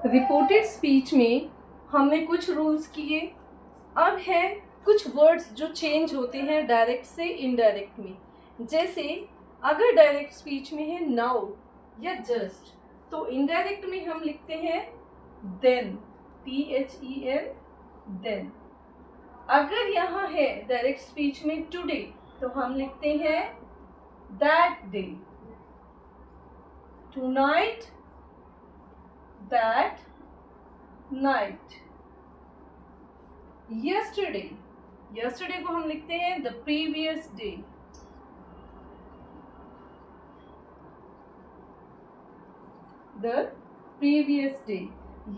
Reported speech में हमने कुछ रूल्स किए। अब है कुछ वर्ड्स जो चेंज होते हैं डायरेक्ट से इनडायरेक्ट में। जैसे अगर डायरेक्ट स्पीच में है नाउ या जस्ट, तो इनडायरेक्ट में हम लिखते हैं देन, THEN, देन। अगर यहाँ है डायरेक्ट स्पीच में टुडे, तो हम लिखते हैं that day. Tonight, that night. Yesterday, yesterday को हम लिखते हैं the previous day. The previous day,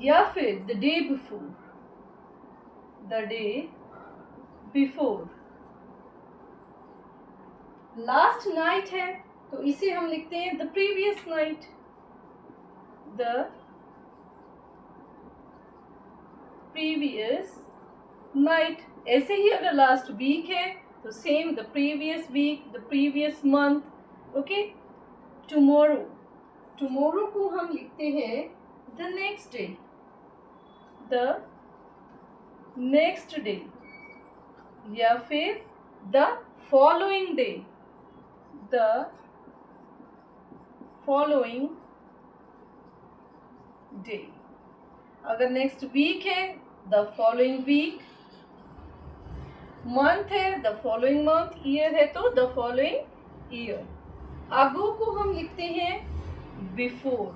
या फिर the day before, the day before. Last night है तो इसे हम लिखते हैं the previous night, the previous night. ऐसे ही अगर लास्ट वीक है तो same the previous week, the previous month. Okay, tomorrow, tomorrow को हम लिखते हैं the next day, the next day, या फिर the following day, the following day. अगर नेक्स्ट वीक है द फॉलोइंग वीक, मंथ है द फॉलोइंग मंथ, ईयर है तो द फॉलोइंग ईयर। अगो को हम लिखते हैं बिफोर,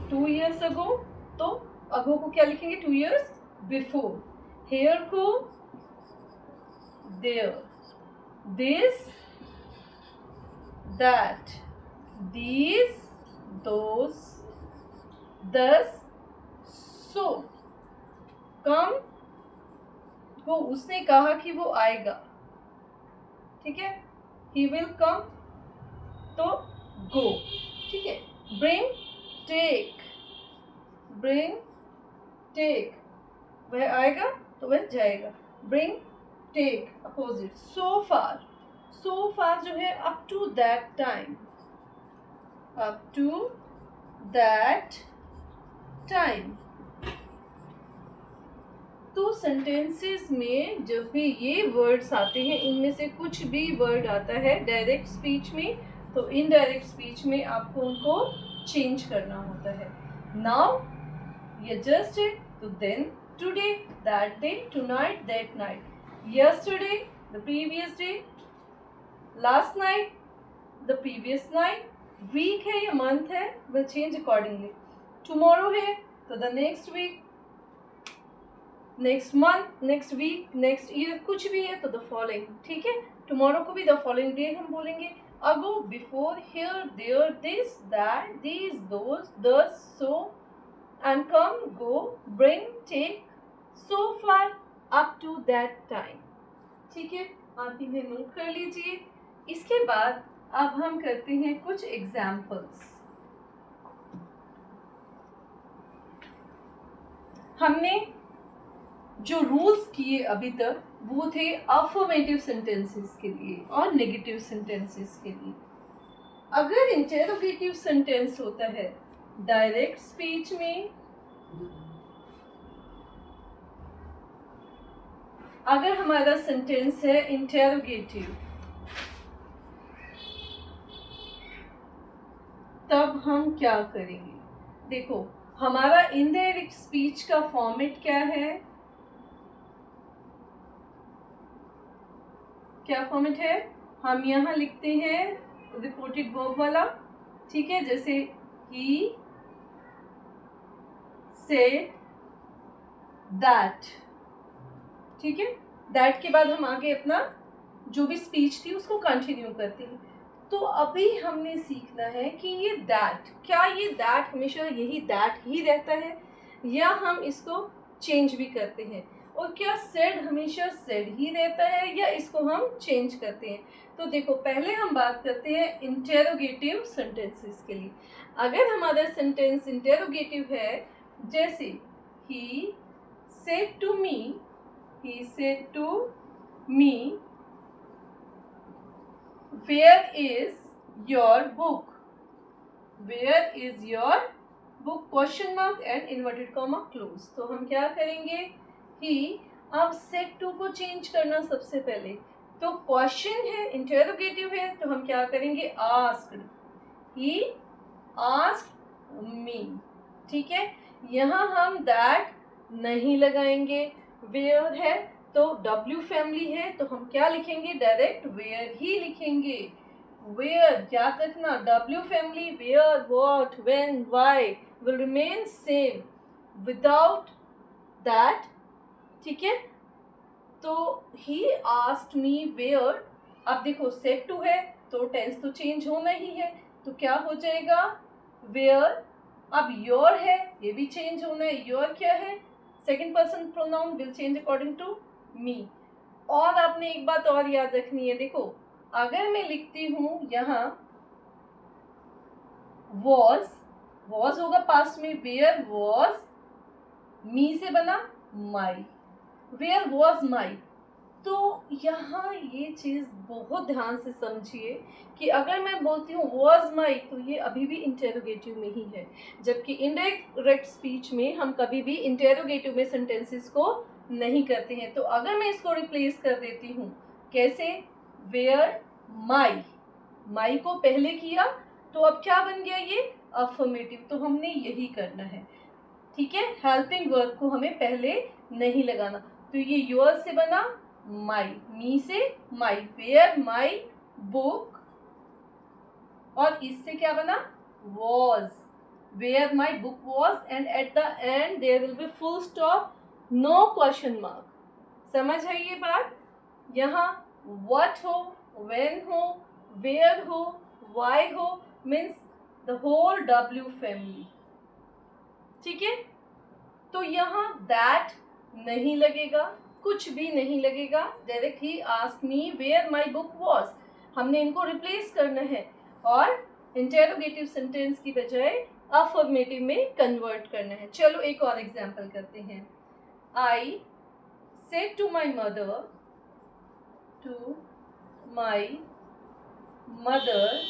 2 years अगो, तो अगो को क्या लिखेंगे 2 years बिफोर। हेयर को देयर, दिस, दैट, दीज, दोस, दस, सो। कम को उसने कहा कि वो आएगा, ठीक है, ही विल कम, तो गो, ठीक है। ब्रिंग, टेक, ब्रिंग, टेक, वह आएगा तो वह जाएगा। Bring, take, opposite. So far, so far जो है up to that time, up to that time. तो सेंटेंसेस में जब भी ये वर्ड्स आते हैं, इनमें से कुछ भी वर्ड आता है डायरेक्ट स्पीच में, तो इनडायरेक्ट स्पीच में आपको उनको चेंज करना होता है। नाउ या जस्ट है तो then, today, that day, tonight, that night, yesterday, the previous day, last night, the previous night. Week है या मंथ है, विल चेंज अकॉर्डिंगली। टुमारो है तो the next week, next month, next week, next year, कुछ भी है तो the following, ठीक है। टुमारो को भी द फॉलोइंग डे हम बोलेंगे। Ago, before, here, there, this, that, these, those, thus, so, and come, go, bring, take, so far, up to that time, ठीक है। आप इन्हें नोट कर लीजिए। इसके बाद अब हम करते हैं कुछ एग्जाम्पल्स। हमने जो रूल्स किए अभी तक वो थे अफर्मेटिव सेंटेंसेस के लिए और नेगेटिव सेंटेंसेस के लिए। अगर इंटेरोगेटिव सेंटेंस होता है डायरेक्ट स्पीच में, अगर हमारा सेंटेंस है इंटेरोगेटिव, तब हम क्या करेंगे? देखो, हमारा इनडायरेक्ट स्पीच का फॉर्मेट क्या है? क्या फॉर्मेट है? हम यहाँ लिखते हैं रिपोर्टेड वर्ब वाला, ठीक है, जैसे ही सेड दैट, ठीक है। दैट के बाद हम आगे अपना जो भी स्पीच थी उसको कंटिन्यू करते हैं। तो अभी हमने सीखना है कि ये दैट, क्या ये दैट हमेशा यही दैट ही रहता है या हम इसको चेंज भी करते हैं, और क्या सेड हमेशा सेड ही रहता है या इसको हम चेंज करते हैं। तो देखो, पहले हम बात करते हैं इंटेरोगेटिव सेंटेंसेस के लिए। अगर हमारा सेंटेंस इंटेरोगेटिव है, जैसे he said to me, he said to me, where is your book, where is your book question mark and inverted comma close. तो हम क्या करेंगे ही, अब सेट टू को चेंज करना सबसे पहले। तो क्वेश्चन है, इंटेरोगेटिव है, तो हम क्या करेंगे आस्क्ड, ही आस्क्ड मी। ठीक है, यहाँ हम दैट नहीं लगाएंगे। वेयर है तो W फैमिली है, तो हम क्या लिखेंगे डायरेक्ट वेयर ही लिखेंगे। वेयर याद रखना, W family where, what, when, why will remain same without that. ठीक है, तो ही आस्क्ड मी वेयर। अब देखो सेट टू है तो टेंस तो चेंज होना ही है, तो क्या हो जाएगा वेयर। अब योर है, ये भी चेंज होना है। योर क्या है, second person pronoun will change according to me. और आपने एक बात और याद रखनी है, देखो अगर मैं लिखती हूँ यहाँ वॉज, वॉज होगा पास्ट में, वेयर वॉज, मी से बना माई, वेयर वॉज माई। तो यहाँ ये चीज़ बहुत ध्यान से समझिए कि अगर मैं बोलती हूँ वॉज माई, तो ये अभी भी इंटेरोगेटिव में ही है, जबकि इनडायरेक्ट स्पीच में हम कभी भी इंटेरोगेटिव में सेंटेंसेस को नहीं करते हैं। तो अगर मैं इसको रिप्लेस कर देती हूँ कैसे, वेयर माई, माई को पहले किया तो अब क्या बन गया ये अफर्मेटिव, तो हमने यही करना है। ठीक है, हेल्पिंग वर्ब को हमें पहले नहीं लगाना। तो ये योर से बना माई, मी से माई, वेयर माई बुक, और इससे क्या बना was, where my book was, and at the end there will be full stop, no question mark. समझ है ये बात। यहाँ व्हाट हो, व्हेन हो, वेयर हो, व्हाई हो, means the whole W family. ठीक है, तो यहाँ दैट नहीं लगेगा, कुछ भी नहीं लगेगा, डायरेक्ट ही asked me where my book was, हमने इनको रिप्लेस करना है और इंटेरोगेटिव सेंटेंस की बजाय अफर्मेटिव में कन्वर्ट करना है। चलो एक और एग्जांपल करते हैं। I said to my mother, to my mother,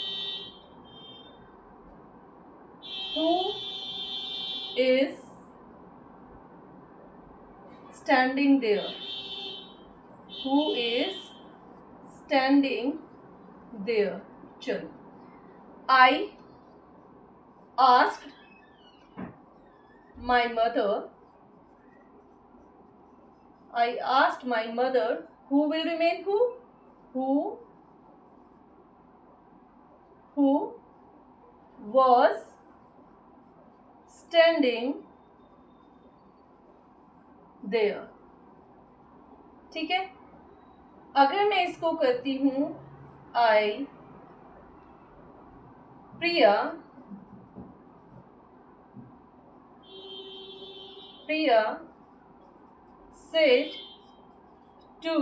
who is standing there, who is standing there। चलो, I asked my mother, I asked my mother, who will remain who, who was standing there। ठीक है, अगर मैं इसको करती हूँ आई, प्रिया, प्रिया said to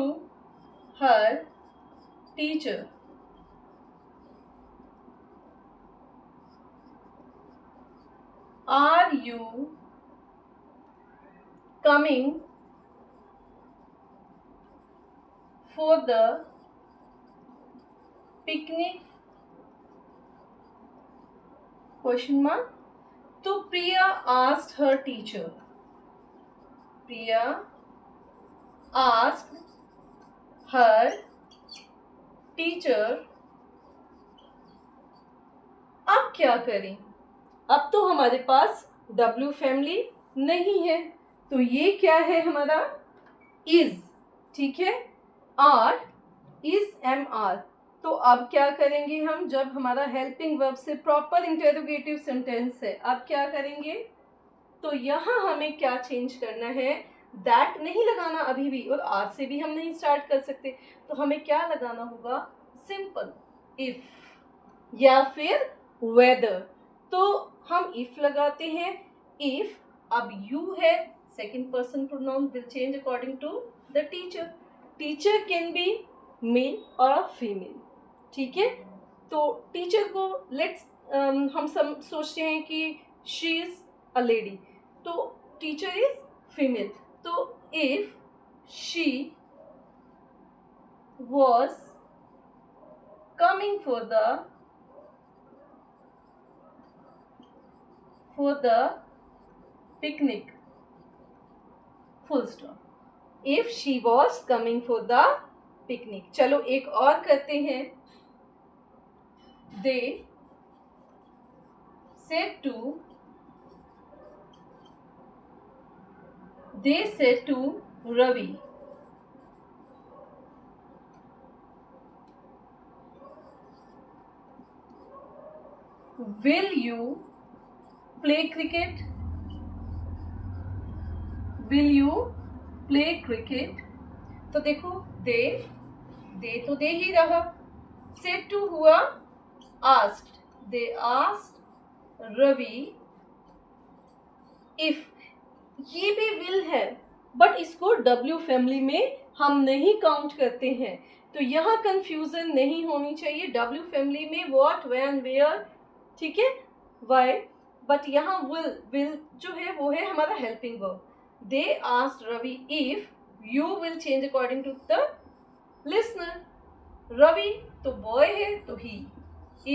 her teacher, are you coming for the picnic, question mark। तो प्रिया asked her teacher, प्रिया asked her teacher। अब क्या करें, अब तो हमारे पास W फैमिली नहीं है, तो ये क्या है हमारा इज। ठीक है, आर इज MR। तो अब क्या करेंगे हम, जब हमारा हेल्पिंग वर्ब से प्रॉपर इंटेरोगेटिव सेंटेंस है, अब क्या करेंगे, तो यहाँ हमें क्या चेंज करना है, दैट नहीं लगाना अभी भी, और आर से भी हम नहीं स्टार्ट कर सकते, तो हमें क्या लगाना होगा, सिंपल इफ या फिर वेदर। तो हम इफ लगाते हैं, इफ, अब यू है, second person pronoun will change according to the teacher, teacher can be male और फीमेल। ठीक है, तो टीचर को लेट्स हम सब सोचते हैं कि शी इज अ लेडी, तो टीचर इज फीमेल, तो if she was coming for for the picnic. Full stop. If she was coming for the picnic. चलो एक और करते हैं. They said to Ravi, will you play cricket? Will you play cricket? तो देखो दे तो दे ही रहा. said to हुआ asked. They asked Ravi if. ये भी will है बट इसको W फैमिली में हम नहीं काउंट करते हैं, तो यहाँ कंफ्यूजन नहीं होनी चाहिए. W फैमिली में what, when, where, ठीक है, why, बट यहाँ will जो है वो है हमारा helping verb. They asked Ravi if you will change according to the listener. Ravi तो बॉय है तो he.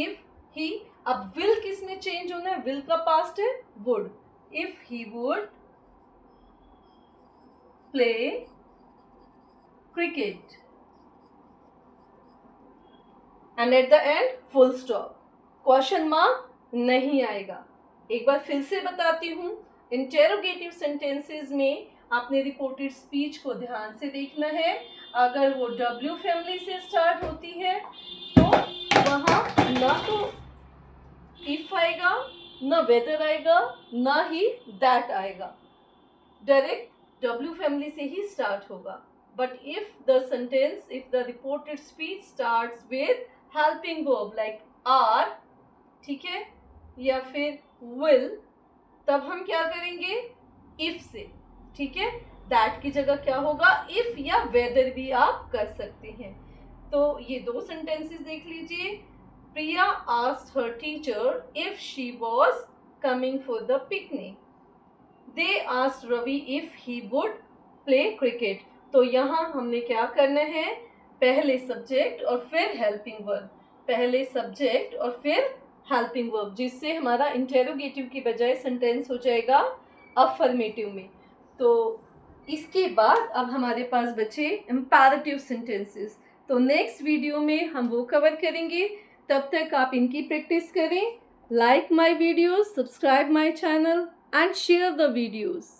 If he, अब will किस में चेंज होना है? will का पास्ट है would. If he would play cricket. And at the end full stop. Question mark नहीं आएगा. एक बार फिर से बताती हूँ. इंटेरोगेटिव सेंटेंसेस में आपने रिपोर्टेड स्पीच को ध्यान से देखना है. अगर वो W फैमिली से स्टार्ट होती है तो वहाँ ना तो if आएगा, ना whether आएगा, ना ही that आएगा. डायरेक्ट W फैमिली से ही स्टार्ट होगा. But if the reported speech starts with helping verb like are, ठीक है, या फिर will, तब हम क्या करेंगे? if से, ठीक है. दैट की जगह क्या होगा? if या whether भी आप कर सकते हैं. तो ये दो सेंटेंसेस देख लीजिए. प्रिया asked her teacher if she was coming for the picnic. They asked Ravi if he would play cricket. तो यहाँ हमने क्या करना है? पहले सब्जेक्ट और फिर हेल्पिंग वर्ब. पहले सब्जेक्ट और फिर हेल्पिंग वर्ब, जिससे हमारा इंटेरोगेटिव की बजाय सेंटेंस हो जाएगा अफर्मेटिव में. तो इसके बाद अब हमारे पास बचे इम्पेरेटिव सेंटेंसेस. तो नेक्स्ट वीडियो में हम वो कवर करेंगे. तब तक आप इनकी प्रैक्टिस करें. Like my videos, subscribe my channel and share the videos.